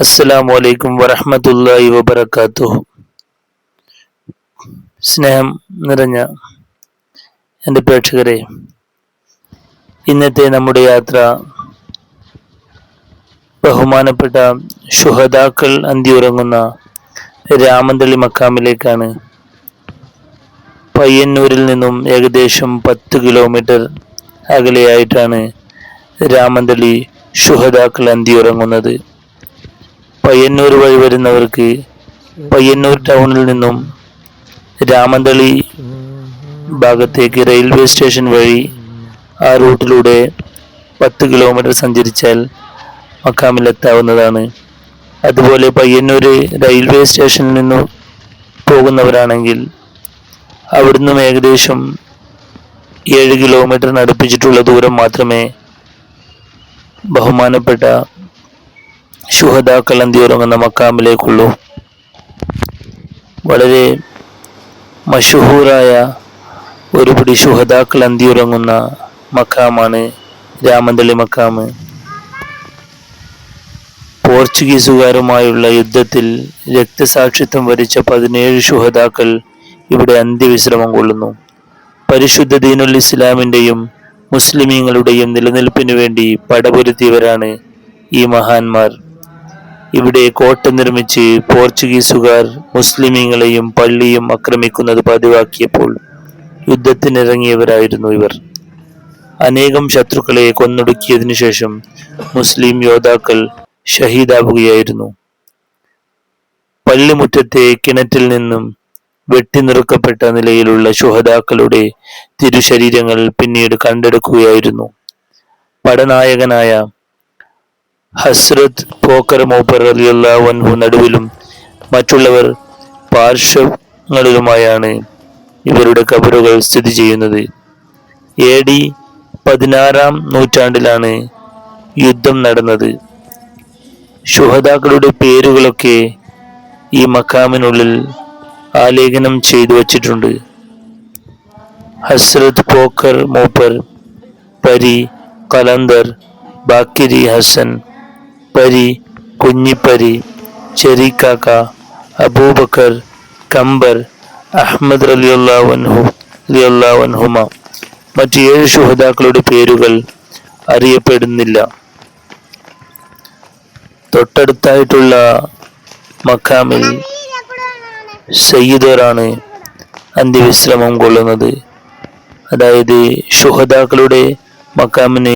അസ്സലാമു അലൈക്കും വറഹ്മത്തുള്ളാഹി വബറകാതുഹു. സ്നേഹം നിറഞ്ഞ എൻ്റെ പ്രേക്ഷകരെ, ഇന്നത്തെ നമ്മുടെ യാത്ര ബഹുമാനപ്പെട്ട ശുഹദാക്കൾ അന്തിയുറങ്ങുന്ന രാമന്തളി മക്കാമിലേക്കാണ്. പയ്യന്നൂരിൽ നിന്നും ഏകദേശം 10 കിലോമീറ്റർ അകലെയായിട്ടാണ് രാമന്തളി ശുഹദാക്കൾ അന്തിയുറങ്ങുന്നത്. പയ്യന്നൂർ വഴി വരുന്നവർക്ക് പയ്യന്നൂർ ടൗണിൽ നിന്നും രാമന്തളി ഭാഗത്തേക്ക് റെയിൽവേ സ്റ്റേഷൻ വഴി ആ റൂട്ടിലൂടെ 10 കിലോമീറ്റർ സഞ്ചരിച്ചാൽ മക്കാമിലെത്താവുന്നതാണ്. അതുപോലെ പയ്യന്നൂർ റെയിൽവേ സ്റ്റേഷനിൽ നിന്നും പോകുന്നവരാണെങ്കിൽ അവിടുന്ന് ഏകദേശം 7 കിലോമീറ്ററിന് അടുപ്പിച്ചിട്ടുള്ള ദൂരം മാത്രമേ ബഹുമാനപ്പെട്ട ശുഹദാക്കൾ അന്തിയുറങ്ങുന്ന മക്കാമിലേക്കുള്ളൂ. വളരെ മഷഹൂറായ ഒരുപിടി ശുഹദാക്കൾ അന്തിയുറങ്ങുന്ന മക്കാമാണ് രാമന്തളി മക്കാമ്. പോർച്ചുഗീസുകാരുമായുള്ള യുദ്ധത്തിൽ രക്തസാക്ഷിത്വം വരിച്ച 17 ശുഹദാക്കൾ ഇവിടെ അന്ത്യവിശ്രമം കൊള്ളുന്നു. പരിശുദ്ധ ദീനുൽ ഇസ്ലാമിൻ്റെയും മുസ്ലിമീങ്ങളുടെയും നിലനിൽപ്പിനു വേണ്ടി പടപൊരുത്തിയവരാണ് ഈ മഹാന്മാർ. ഇവിടെ കോട്ട നിർമ്മിച്ച് പോർച്ചുഗീസുകാർ മുസ്ലിമീങ്ങളെയും പള്ളിയും ആക്രമിക്കുന്നത് പതിവാക്കിയപ്പോൾ യുദ്ധത്തിനിറങ്ങിയവരായിരുന്നു ഇവർ. അനേകം ശത്രുക്കളെ കൊന്നൊടുക്കിയതിനു ശേഷം മുസ്ലിം യോദ്ധാക്കൾ ഷഹീദാവുകയായിരുന്നു. പള്ളിമുറ്റത്തെ കിണറ്റിൽ നിന്നും വെട്ടിനുറുക്കപ്പെട്ട നിലയിലുള്ള ശുഹദാക്കളുടെ തിരുശരീരങ്ങൾ പിന്നീട് കണ്ടെടുക്കുകയായിരുന്നു. പടനായകനായ ഹസ്രത്ത് പോക്കർ മൂപ്പർ റളിയല്ലാഹു അൻഹു നടുവിലും മറ്റുള്ളവർ പാർശ്വങ്ങളിലുമായാണ് ഇവരുടെ ഖബറുകൾ സ്ഥിതി ചെയ്യുന്നത്. AD 16-ാം നൂറ്റാണ്ടിലാണ് യുദ്ധം നടന്നത്. ശുഹദാക്കളുടെ പേരുകളൊക്കെ ഈ മക്കാമിനുള്ളിൽ ആലേഖനം ചെയ്തു വച്ചിട്ടുണ്ട്. ഹസ്രത്ത് പോക്കർ മൂപ്പർ, പരി കലന്തർ, ബാക്കിരി ഹസൻ, പരി കുഞ്ഞിപ്പരി, ചെറിക്കാക്ക, അബൂബക്കർ, കമ്പർ, അഹ്മദ് റളിയല്ലാഹു അൻഹുമ. മറ്റ് 7 ശുഹദാക്കളുടെ പേരുകൾ അറിയപ്പെടുന്നില്ല. തൊട്ടടുത്തായിട്ടുള്ള മക്കാമിൽ സയ്യിദറാണ് അന്ത്യവിശ്രമം കൊള്ളുന്നത്. അതായത് ശുഹദാക്കളുടെ മക്കാമിന്